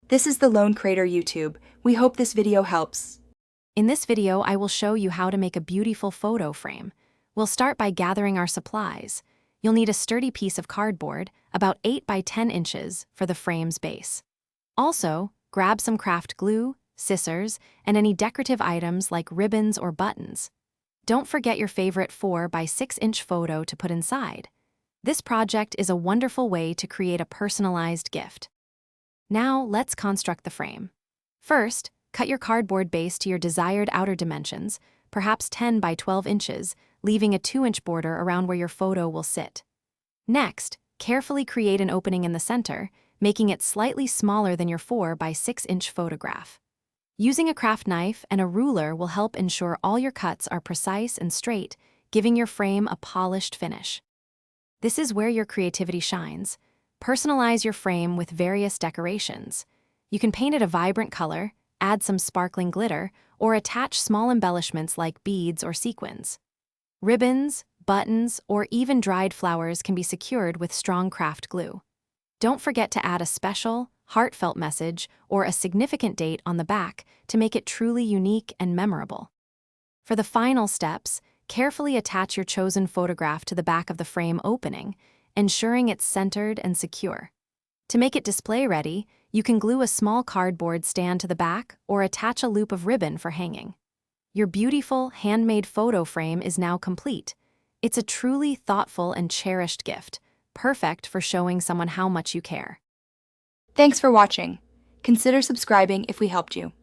This is the Lone Crater YouTube. We hope this video helps. In this video, I will show you how to make a beautiful photo frame. We'll start by gathering our supplies. You'll need a sturdy piece of cardboard, about 8 by 10 inches, for the frame's base. Also, grab some craft glue, scissors, and any decorative items like ribbons or buttons. Don't forget your favorite 4 by 6 inch photo to put inside. This project is a wonderful way to create a personalized gift. Now, let's construct the frame. First, cut your cardboard base to your desired outer dimensions, perhaps 10 by 12 inches, leaving a 2-inch border around where your photo will sit. Next, carefully create an opening in the center, making it slightly smaller than your 4 by 6 inch photograph. Using a craft knife and a ruler will help ensure all your cuts are precise and straight, giving your frame a polished finish. This is where your creativity shines. Personalize your frame with various decorations. You can paint it a vibrant color, add some sparkling glitter, or attach small embellishments like beads or sequins. Ribbons, buttons, or even dried flowers can be secured with strong craft glue. Don't forget to add a special, heartfelt message or a significant date on the back to make it truly unique and memorable. For the final steps, carefully attach your chosen photograph to the back of the frame opening, ensuring it's centered and secure. To make it display-ready, you can glue a small cardboard stand to the back or attach a loop of ribbon for hanging. Your beautiful, handmade photo frame is now complete. It's a truly thoughtful and cherished gift, perfect for showing someone how much you care. Thanks for watching. Consider subscribing if we helped you.